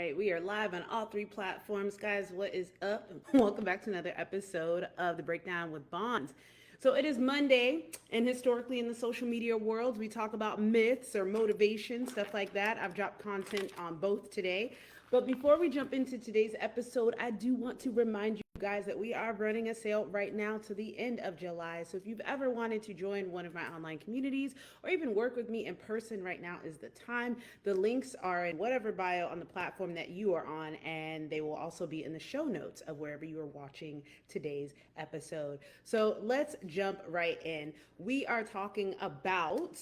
right, we are live on all three platforms. Guys, what is up? Welcome back to another episode of The Breakdown with Bonds. So it is Monday, and historically in the social media world, we talk about myths or motivation, stuff like that. I've dropped content on both today. But before we jump into today's episode, I do want to remind you guys that we are running a sale right now to the end of July. So if you've ever wanted to join one of my online communities or even work with me in person, right now is the time. The links are in whatever bio on the platform that you are on, and they will also be in the show notes of wherever you are watching today's episode. So let's jump right in. We are talking about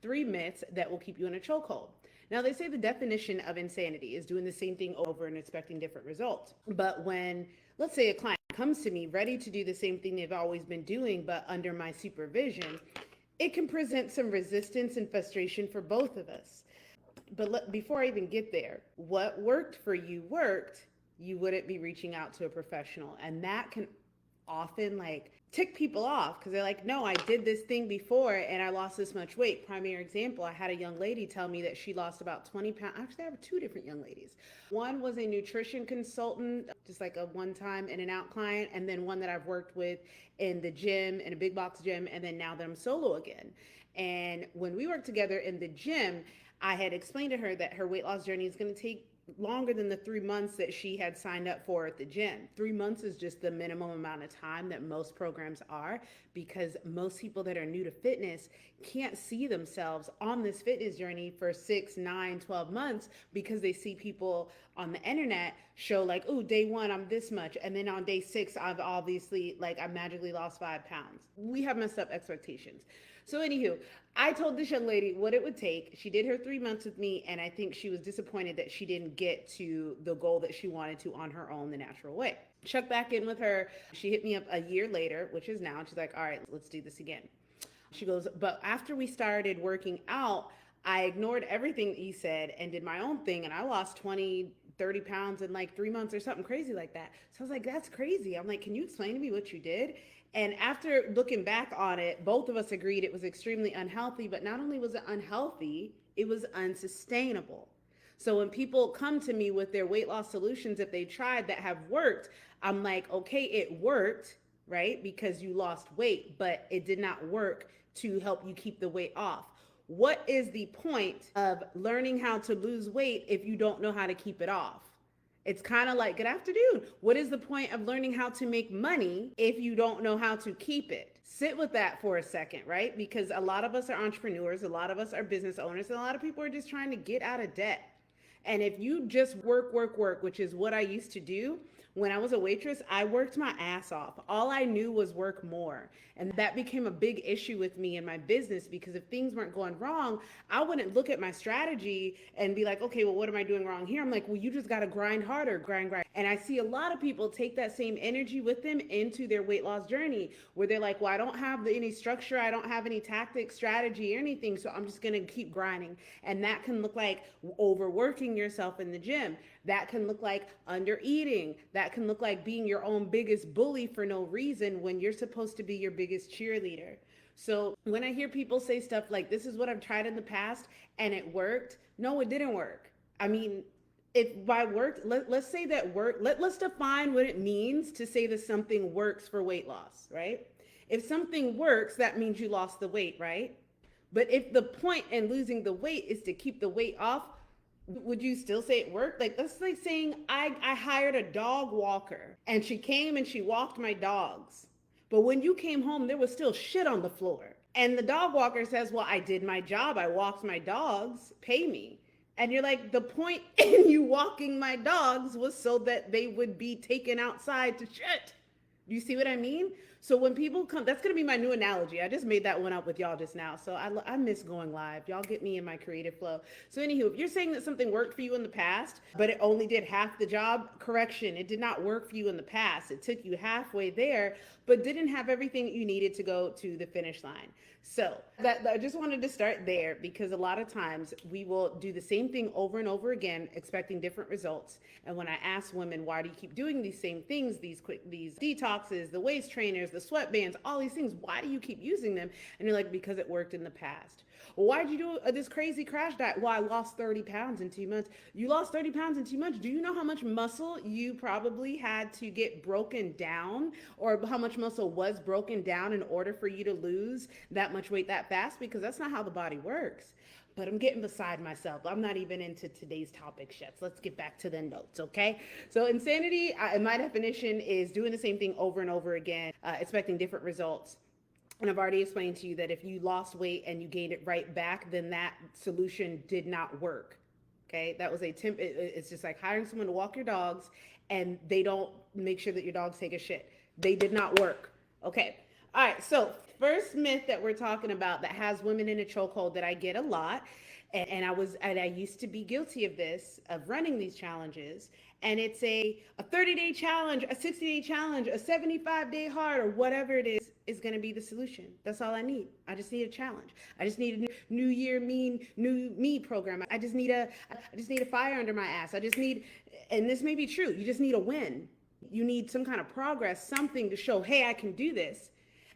3 myths that will keep you in a chokehold. Now, they say the definition of insanity is doing the same thing over and expecting different results. But when, let's say, a client comes to me ready to do the same thing they've always been doing, but under my supervision, it can present some resistance and frustration for both of us. But before I even get there, what worked for you worked, you wouldn't be reaching out to a professional. And that can often tick people off because they're like, no, I did this thing before and I lost this much weight. Primary example, I had a young lady tell me that she lost about 20 pounds. Actually, I have 2 different young ladies. One was a nutrition consultant, just like a one-time in and out client, and then one that I've worked with in the gym, in a big box gym, and then now that I'm solo again. And when we worked together in the gym, I had explained to her that her weight loss journey is going to take longer than the 3 months that she had signed up for at the gym. 3 months is just the minimum amount of time that most programs are, because most people that are new to fitness can't see themselves on this fitness journey for 6, 9, 12 months because they see people on the internet show like, oh, day 1, I'm this much. And then on day 6, I've obviously I magically lost 5 pounds. We have messed up expectations. So anywho, I told this young lady what it would take. She did her 3 months with me, and I think she was disappointed that she didn't get to the goal that she wanted to on her own the natural way. Check back in with her. She hit me up a year later, which is now, and she's like, all right, let's do this again. She goes, but after we started working out, I ignored everything that you said and did my own thing, and I lost 20, 30 pounds in 3 months or something crazy like that. So I was like, that's crazy. I'm like, can you explain to me what you did? And after looking back on it, both of us agreed it was extremely unhealthy, but not only was it unhealthy, it was unsustainable. So when people come to me with their weight loss solutions, if they tried that have worked, I'm like, okay, it worked, right? Because you lost weight, but it did not work to help you keep the weight off. What is the point of learning how to lose weight if you don't know how to keep it off? It's kind of like, good afternoon. What is the point of learning how to make money if you don't know how to keep it? Sit with that for a second, right? Because a lot of us are entrepreneurs, a lot of us are business owners, and a lot of people are just trying to get out of debt. And if you just work, which is what I used to do, when I was a waitress, I worked my ass off. All I knew was work more. And that became a big issue with me in my business, because if things weren't going wrong, I wouldn't look at my strategy and be like, okay, well, what am I doing wrong here? I'm like, well, you just got to grind harder, grind. And I see a lot of people take that same energy with them into their weight loss journey, where they're like, well, I don't have any structure. I don't have any tactic, strategy, or anything. So I'm just going to keep grinding. And that can look like overworking yourself in the gym. That can look like under eating. That can look like being your own biggest bully for no reason when you're supposed to be your biggest cheerleader. So when I hear people say stuff like, this is what I've tried in the past and it worked, no, it didn't work. I mean, if by worked, let's say that work, let's define what it means to say that something works for weight loss, right? If something works, that means you lost the weight, right? But if the point in losing the weight is to keep the weight off, would you still say it worked? That's like saying I hired a dog walker and she came and she walked my dogs. But when you came home, there was still shit on the floor. And the dog walker says, well, I did my job. I walked my dogs. Pay me. And you're like, the point in you walking my dogs was so that they would be taken outside to shit. Do you see what I mean? So when people come, that's going to be my new analogy. I just made that one up with y'all just now. So I miss going live. Y'all get me in my creative flow. So anywho, if you're saying that something worked for you in the past, but it only did half the job, correction, it did not work for you in the past. It took you halfway there, but didn't have everything that you needed to go to the finish line. So I just wanted to start there, because a lot of times we will do the same thing over and over again, expecting different results. And when I ask women, why do you keep doing these same things, these detox boxes, the waist trainers, the sweatbands, all these things. Why do you keep using them? And you're like, because it worked in the past. Well, why'd you do this crazy crash diet? Well, I lost 30 pounds in 2 months. You lost 30 pounds in 2 months. Do you know how much muscle you probably had to get broken down, or how much muscle was broken down in order for you to lose that much weight that fast? Because that's not how the body works. But I'm getting beside myself. I'm not even into today's topic yet. So let's get back to the notes, okay? So insanity, in my definition, is doing the same thing over and over again, expecting different results. And I've already explained to you that if you lost weight and you gained it right back, then that solution did not work. Okay, that was it's just like hiring someone to walk your dogs and they don't make sure that your dogs take a shit. They did not work. Okay, all right, so first myth that we're talking about that has women in a chokehold that I get a lot, and I used to be guilty of this, of running these challenges, and it's a 30-day challenge, a 60-day challenge, a 75-day hard, or whatever it is going to be the solution. That's all I need. I just need a challenge. I just need a new year new me program. I just need a fire under my ass. I just need, and this may be true, you just need a win. You need some kind of progress, something to show, hey, I can do this.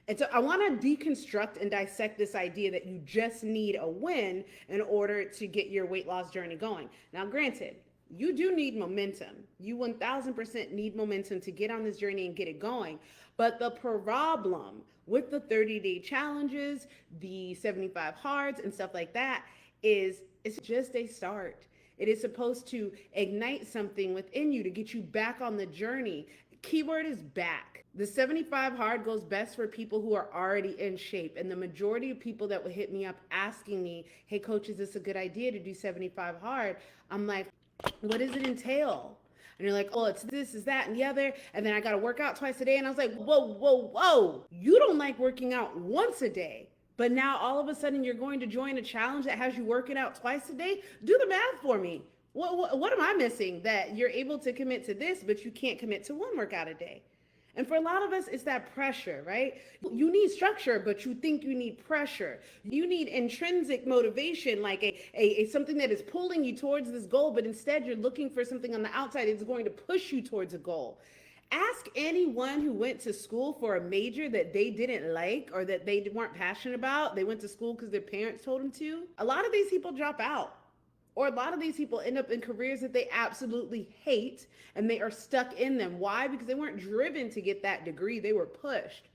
And so I want to deconstruct and dissect this idea that you just need a win in order to get your weight loss journey going. Now, granted, you do need momentum. You 1000% need momentum to get on this journey and get it going. But the problem with the 30-day challenges, the 75 hards and stuff like that is it's just a start. It is supposed to ignite something within you to get you back on the journey. Keyword is back. The 75 hard goes best for people who are already in shape. And the majority of people that would hit me up asking me, hey, coach, is this a good idea to do 75 hard? I'm like, what does it entail? And you're like, oh, it's this, is that, and the other. And then I got to work out twice a day. And I was like, whoa. You don't like working out once a day. But now all of a sudden you're going to join a challenge that has you working out twice a day? Do the math for me. What am I missing that you're able to commit to this, but you can't commit to one workout a day? And for a lot of us, it's that pressure, right? You need structure, but you think you need pressure. You need intrinsic motivation, like a something that is pulling you towards this goal, but instead you're looking for something on the outside that's going to push you towards a goal. Ask anyone who went to school for a major that they didn't like or that they weren't passionate about. They went to school because their parents told them to. A lot of these people drop out. Or a lot of these people end up in careers that they absolutely hate and they are stuck in them. Why? Because they weren't driven to get that degree. They were pushed.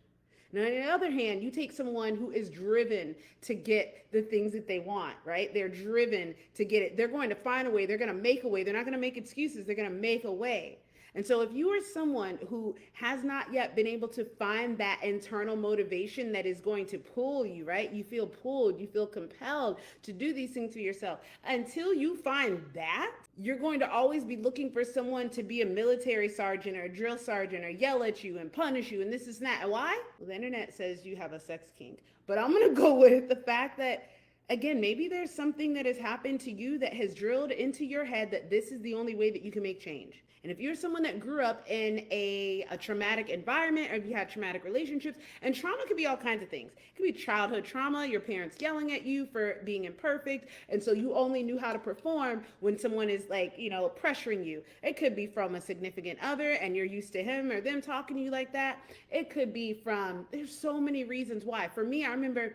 Now, on the other hand, you take someone who is driven to get the things that they want, right? They're driven to get it. They're going to find a way. They're going to make a way. They're not going to make excuses. They're going to make a way. And so if you are someone who has not yet been able to find that internal motivation that is going to pull you, right? You feel pulled, you feel compelled to do these things for yourself. Until you find that, you're going to always be looking for someone to be a military sergeant or a drill sergeant or yell at you and punish you and this is that. Why? Well, the internet says you have a sex kink. But I'm going to go with the fact that, again, maybe there's something that has happened to you that has drilled into your head that this is the only way that you can make change. And if you're someone that grew up in a traumatic environment, or if you had traumatic relationships, and trauma could be all kinds of things. It could be childhood trauma, your parents yelling at you for being imperfect, and so you only knew how to perform when someone is like, pressuring you. It could be from a significant other, and you're used to him or them talking to you like that. It could be from, there's so many reasons why. For me, I remember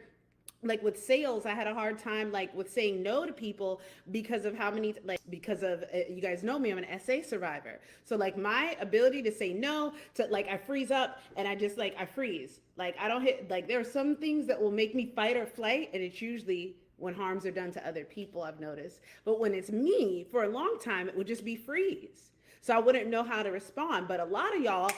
like with sales, I had a hard time like with saying no to people because of you guys know me, I'm an SA survivor. So like my ability to say no to I freeze up and I freeze. Like I don't hit, there are some things that will make me fight or flight. And it's usually when harms are done to other people, I've noticed. But when it's me, for a long time, it would just be freeze. So I wouldn't know how to respond. But a lot of y'all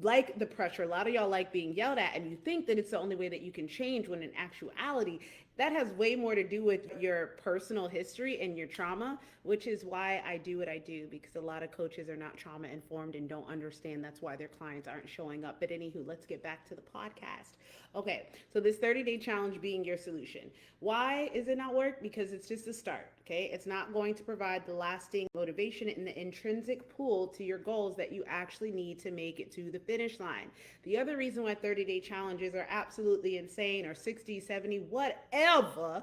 like the pressure. A lot of y'all like being yelled at, and you think that it's the only way that you can change, when in actuality, that has way more to do with your personal history and your trauma, which is why I do what I do, because a lot of coaches are not trauma informed and don't understand that's why their clients aren't showing up. But anywho, let's get back to the podcast. Okay, so this 30-day challenge being your solution. Why is it not work? Because it's just a start, okay? It's not going to provide the lasting motivation and the intrinsic pull to your goals that you actually need to make it to the finish line. The other reason why 30-day challenges are absolutely insane, or 60, 70, whatever,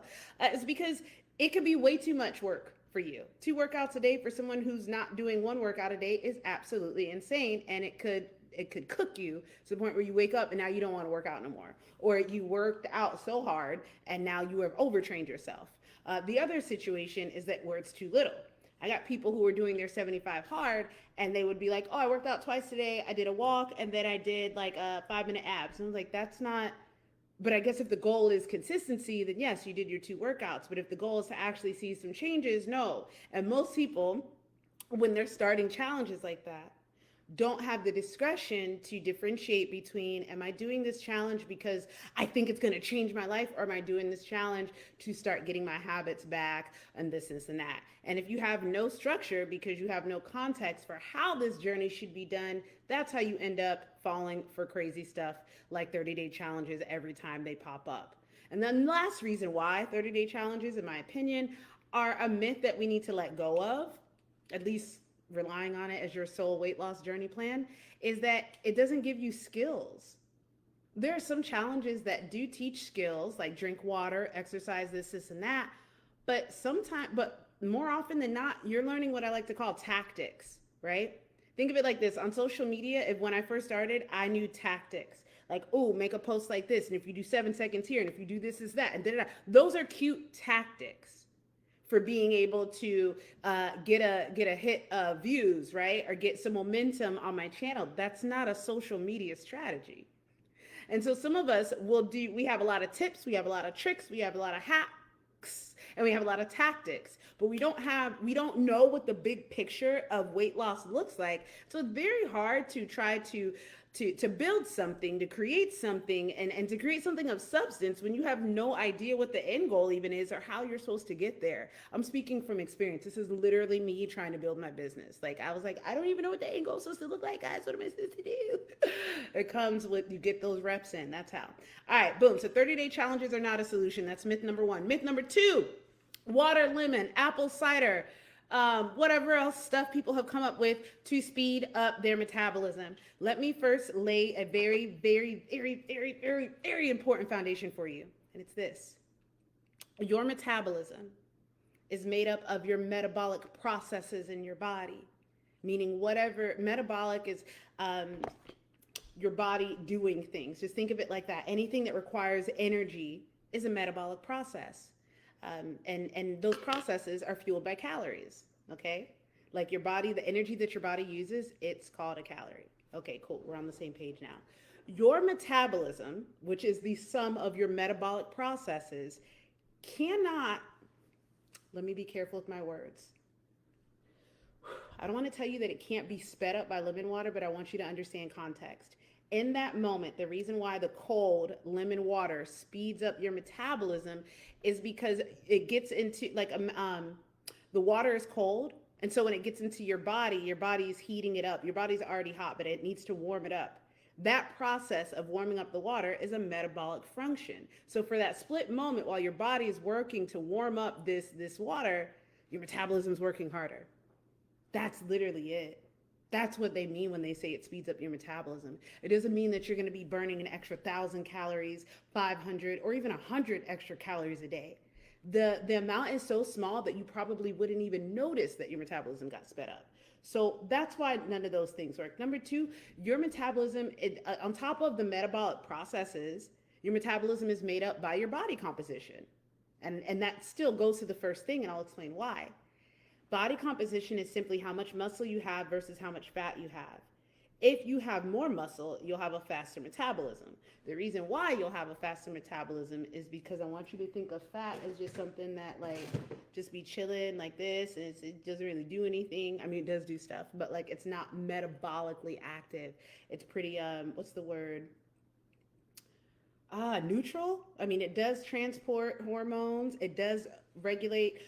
is because it could be way too much work for you. 2 workouts a day for someone who's not doing 1 workout a day is absolutely insane, and it could it could cook you to the point where you wake up and now you don't want to work out no more, or you worked out so hard and now you have overtrained yourself. The other situation is that where it's too little. I got people who were doing their 75 hard and they would be like, oh, I worked out twice today. I did a walk and then I did like a 5-minute abs. And I was like, that's not, but I guess if the goal is consistency, then yes, you did your 2 workouts. But if the goal is to actually see some changes, no. And most people, when they're starting challenges like that, don't have the discretion to differentiate between, am I doing this challenge because I think it's going to change my life, or am I doing this challenge to start getting my habits back and this and that. And if you have no structure because you have no context for how this journey should be done, that's how you end up falling for crazy stuff like 30-day challenges every time they pop up. And then the last reason why 30-day challenges, in my opinion, are a myth that we need to let go of, at least relying on it as your sole weight loss journey plan, is that it doesn't give you skills. There are some challenges that do teach skills, like drink water, exercise this and that, but more often than not, you're learning what I like to call tactics, right? Think of it like this. On social media, if when I first started, I knew tactics. Like, oh, make a post like this, and if you do 7 seconds here, and if you do this is that, and da-da-da. Those are cute tactics for being able to get a hit of views, right? Or get some momentum on my channel. That's not a social media strategy. And so some of us we have a lot of tips, we have a lot of tricks, we have a lot of hacks, and we have a lot of tactics, but we don't know what the big picture of weight loss looks like. So it's very hard to try to build something, to create something, and to create something of substance when you have no idea what the end goal even is or how you're supposed to get there. I'm speaking from experience. This is literally me trying to build my business. Like, I was like, I don't even know what the end goal is supposed to look like, guys. What am I supposed to do? It comes with, you get those reps in. That's how. All right, boom. So 30-day challenges are not a solution. That's myth number 1. Myth number 2, water, lemon, apple cider, whatever else stuff people have come up with to speed up their metabolism. Let me first lay a very, very, very, very, very, very important foundation for you. And it's this. Your metabolism is made up of your metabolic processes in your body, meaning whatever metabolic is, your body doing things. Just think of it like that. Anything that requires energy is a metabolic process. And those processes are fueled by calories, okay? Like your body, the energy that your body uses, it's called a calorie. Okay, cool, we're on the same page now. Your metabolism, which is the sum of your metabolic processes, cannot, let me be careful with my words. I don't want to tell you that it can't be sped up by lemon water, but I want you to understand context. In that moment, the reason why the cold lemon water speeds up your metabolism is because it gets into the water is cold. And so when it gets into your body is heating it up. Your body's already hot, but it needs to warm it up. That process of warming up the water is a metabolic function. So for that split moment while your body is working to warm up this water, your metabolism is working harder. That's literally it. That's what they mean when they say it speeds up your metabolism. It doesn't mean that you're going to be burning an extra 1,000 calories, 500, or even 100 extra calories a day. The amount is so small that you probably wouldn't even notice that your metabolism got sped up. So that's why none of those things work. Number 2, your metabolism, on top of the metabolic processes, your metabolism is made up by your body composition. And that still goes to the first thing, and I'll explain why. Body composition is simply how much muscle you have versus how much fat you have. If you have more muscle, you'll have a faster metabolism. The reason why you'll have a faster metabolism is because I want you to think of fat as just something that just be chilling like this, and it doesn't really do anything. I mean, it does do stuff, but it's not metabolically active. It's pretty, what's the word? Neutral. I mean, it does transport hormones. It does regulate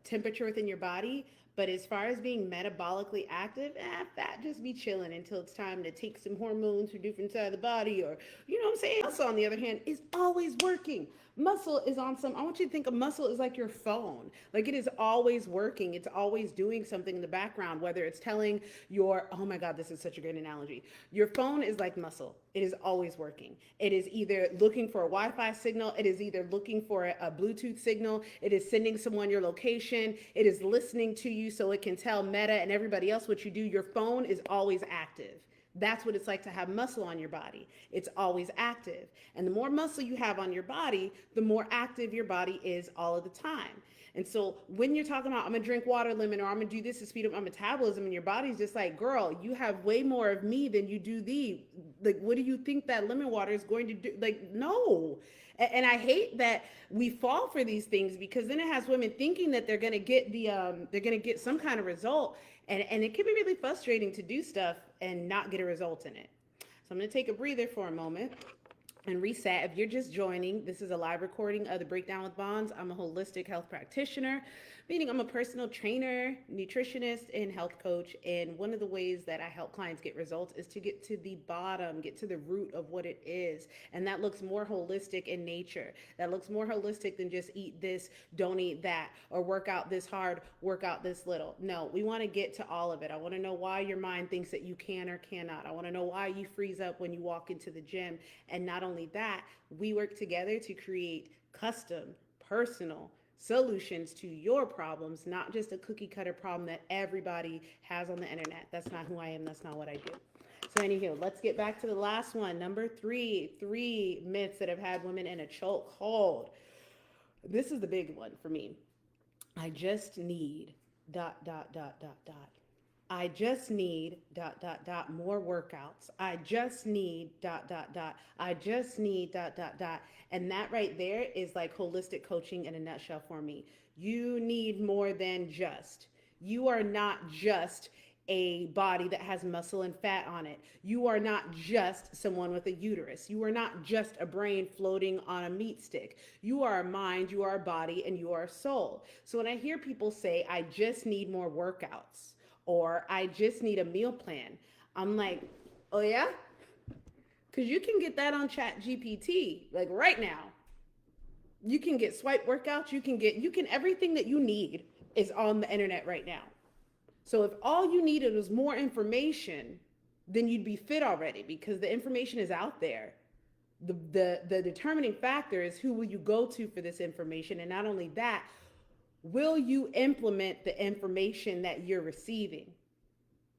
temperature within your body. But as far as being metabolically active, fat just be chilling until it's time to take some hormones for different side of the body, or, you know what I'm saying? Muscle, on the other hand, is always working. Muscle is I want you to think of muscle as like your phone. Like, it is always working. It's always doing something in the background, whether it's telling oh my God, this is such a great analogy. Your phone is like muscle. It is always working. It is either looking for a Wi-Fi signal. It is either looking for a Bluetooth signal. It is sending someone your location. It is listening to you so it can tell Meta and everybody else what you do. Your phone is always active. That's what it's like to have muscle on your body. It's always active. And the more muscle you have on your body, the more active your body is all of the time. And so when you're talking about, I'm gonna drink water lemon or I'm gonna do this to speed up my metabolism, and your body's just like, girl, you have way more of me than you do thee. Like, what do you think that lemon water is going to do? Like, no. And I hate that we fall for these things, because then it has women thinking that they're gonna get they're gonna get some kind of result, and it can be really frustrating to do stuff and not get a result in it. So I'm gonna take a breather for a moment and reset. If you're just joining, this is a live recording of the Breakdown with Bonds. I'm a holistic health practitioner, meaning I'm a personal trainer, nutritionist, and health coach. And one of the ways that I help clients get results is to get to the bottom, get to the root of what it is. And that looks more holistic in nature. That looks more holistic than just eat this, don't eat that, or work out this hard, work out this little. No, we want to get to all of it. I want to know why your mind thinks that you can or cannot. I want to know why you freeze up when you walk into the gym. And not only that, we work together to create custom, personal solutions to your problems, not just a cookie cutter problem that everybody has on the internet. That's not who I am. That's not what I do. So anywho, let's get back to the last one. Number three myths that have had women in a chokehold. This is the big one for me. I just need ... I just need ... more workouts. I just need ... I just need ... And that right there is like holistic coaching in a nutshell for me. You need more than just. You are not just a body that has muscle and fat on it. You are not just someone with a uterus. You are not just a brain floating on a meat stick. You are a mind, you are a body, and you are a soul. So when I hear people say, I just need more workouts, or I just need a meal plan, I'm like, oh yeah? Because you can get that on Chat GPT, like right now. You can get swipe workouts, you can everything that you need is on the internet right now. So if all you needed was more information, then you'd be fit already, because the information is out there. The determining factor is, who will you go to for this information? And not only that, will you implement the information that you're receiving?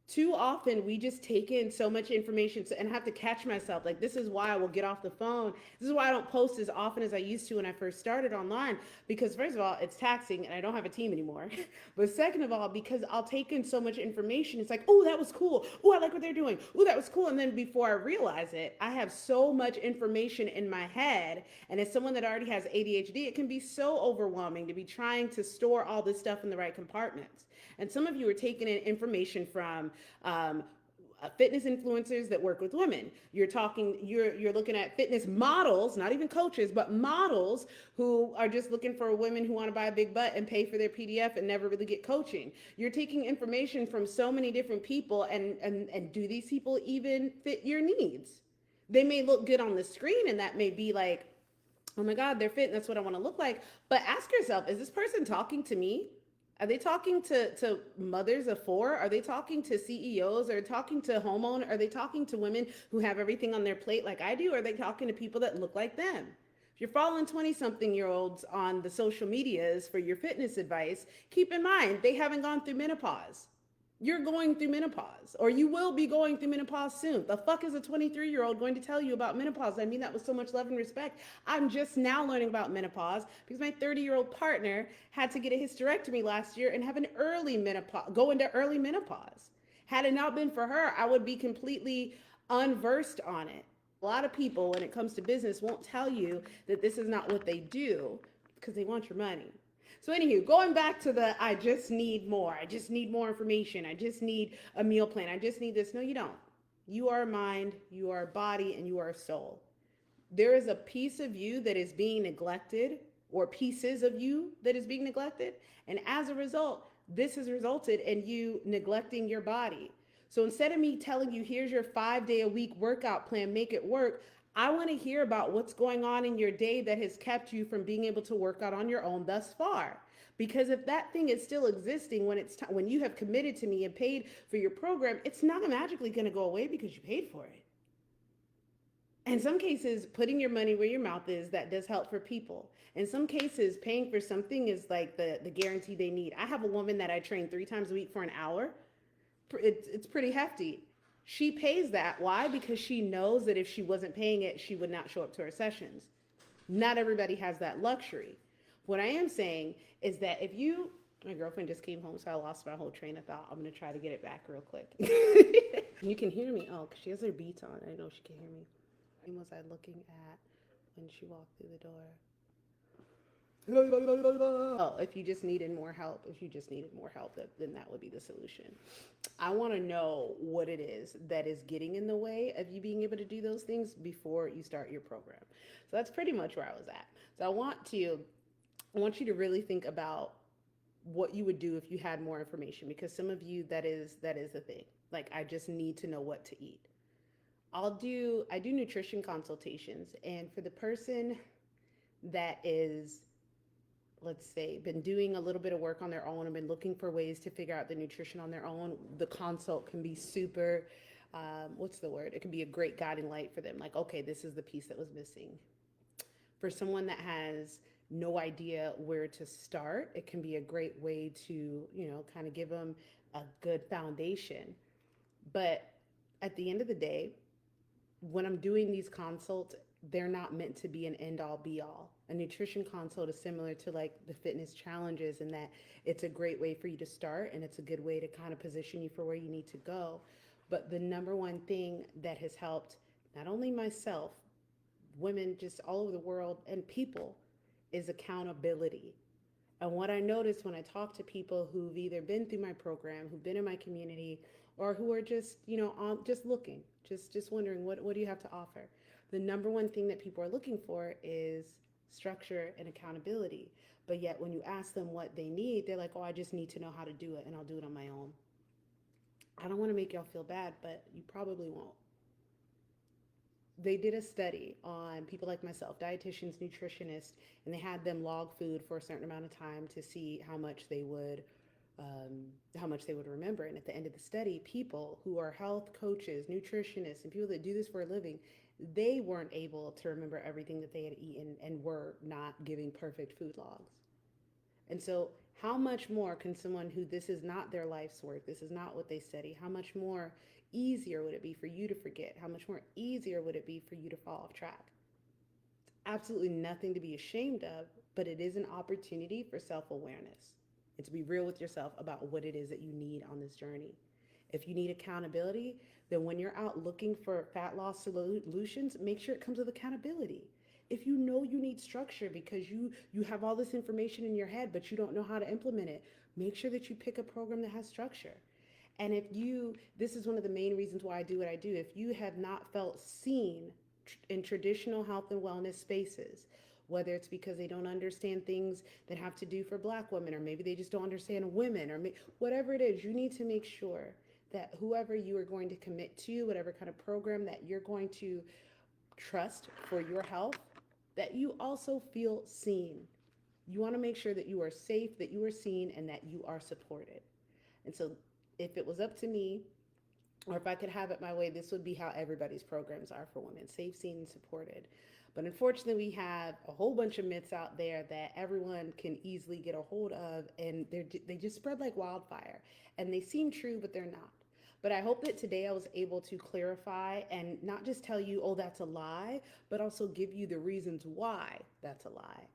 Too often we just take in so much information and have to catch myself. Like, this is why I will get off the phone. This is why I don't post as often as I used to when I first started online, because first of all, it's taxing and I don't have a team anymore. But second of all, because I'll take in so much information. It's like, oh, that was cool. Oh, I like what they're doing. Oh, that was cool. And then before I realize it, I have so much information in my head. And as someone that already has ADHD, it can be so overwhelming to be trying to store all this stuff in the right compartments. And some of you are taking in information from fitness influencers that work with women. You're looking at fitness models, not even coaches, but models who are just looking for women who want to buy a big butt and pay for their PDF and never really get coaching. You're taking information from so many different people, and do these people even fit your needs? They may look good on the screen, and that may be like, oh my God, they're fit and that's what I want to look like. But ask yourself, is this person talking to me? Are they talking to mothers of four? Are they talking to CEOs? Are they talking to homeowners? Are they talking to women who have everything on their plate like I do? Or are they talking to people that look like them? If you're following 20-something-year-olds on the social medias for your fitness advice, keep in mind, they haven't gone through menopause. You're going through menopause, or you will be going through menopause soon. The fuck is a 23-year-old going to tell you about menopause? I mean that with so much love and respect. I'm just now learning about menopause because my 30-year-old partner had to get a hysterectomy last year and have an early menopause, go into early menopause. Had it not been for her, I would be completely unversed on it. A lot of people, when it comes to business, won't tell you that this is not what they do because they want your money. So anywho, going back to the, I just need more. I just need more information. I just need a meal plan. I just need this. No, you don't. You are a mind, you are a body, and you are a soul. There is a piece of you that is being neglected, or pieces of you that is being neglected. And as a result, this has resulted in you neglecting your body. So instead of me telling you, here's your 5-day-a-week workout plan, make it work, I want to hear about what's going on in your day that has kept you from being able to work out on your own thus far. Because if that thing is still existing when it's when you have committed to me and paid for your program, it's not magically going to go away because you paid for it. In some cases, putting your money where your mouth is, that does help for people. In some cases, paying for something is like the guarantee they need. I have a woman that I train 3 times a week for an hour. It's pretty hefty. She pays that. Why? Because she knows that if she wasn't paying it, she would not show up to her sessions. Not everybody has that luxury. What I am saying is that if you, my girlfriend just came home, so I lost my whole train of thought. I'm going to try to get it back real quick. You can hear me. Oh, because she has her beats on. I know she can hear me. What was I looking at when she walked through the door? Oh, if you just needed more help, if you just needed more help, then that would be the solution. I want to know what it is that is getting in the way of you being able to do those things before you start your program. So that's pretty much where I was at. So I want you to really think about what you would do if you had more information, because some of you, that is the thing. Like, I just need to know what to eat. I do nutrition consultations, and for the person that is, let's say, been doing a little bit of work on their own and been looking for ways to figure out the nutrition on their own, the consult can be super, what's the word? It can be a great guiding light for them. Like, okay, this is the piece that was missing. For someone that has no idea where to start, it can be a great way to, kind of give them a good foundation. But at the end of the day, when I'm doing these consults, they're not meant to be an end all be all. A nutrition consult is similar to like the fitness challenges in that it's a great way for you to start and it's a good way to kind of position you for where you need to go. But the number one thing that has helped not only myself, women just all over the world, and people, is accountability. And what I notice when I talk to people who've either been through my program, who've been in my community, or who are just, just looking, just wondering what do you have to offer? The number one thing that people are looking for is structure and accountability. But yet when you ask them what they need, they're like, "Oh, I just need to know how to do it and I'll do it on my own." I don't want to make y'all feel bad, but you probably won't. They did a study on people like myself, dietitians, nutritionists, and they had them log food for a certain amount of time to see how much they would remember. And at the end of the study, people who are health coaches, nutritionists, and people that do this for a living, they weren't able to remember everything that they had eaten and were not giving perfect food logs. And so, how much more can someone who this is not their life's work, this is not what they study, how much more easier would it be for you to forget? How much more easier would it be for you to fall off track? Absolutely nothing to be ashamed of, but it is an opportunity for self awareness and to be real with yourself about what it is that you need on this journey. If you need accountability, then when you're out looking for fat loss solutions, make sure it comes with accountability. If you know you need structure because you have all this information in your head but you don't know how to implement it, make sure that you pick a program that has structure. And if you, this is one of the main reasons why I do what I do, if you have not felt seen in traditional health and wellness spaces, whether it's because they don't understand things that have to do for Black women, or maybe they just don't understand women, or whatever it is, you need to make sure that whoever you are going to commit to, whatever kind of program that you're going to trust for your health, that you also feel seen. You want to make sure that you are safe, that you are seen, and that you are supported. And so, if it was up to me, or if I could have it my way, this would be how everybody's programs are for women: safe, seen, and supported. But unfortunately, we have a whole bunch of myths out there that everyone can easily get a hold of, and they just spread like wildfire. And they seem true, but they're not. But I hope that today I was able to clarify and not just tell you, "Oh, that's a lie," but also give you the reasons why that's a lie.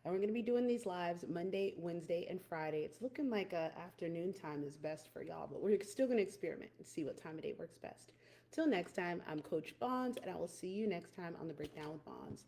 And we're going to be doing these lives Monday, Wednesday, and Friday. It's looking like afternoon time is best for y'all, but we're still going to experiment and see what time of day works best. Till next time, I'm Coach Bonds, and I will see you next time on the Breakdown with Bonds.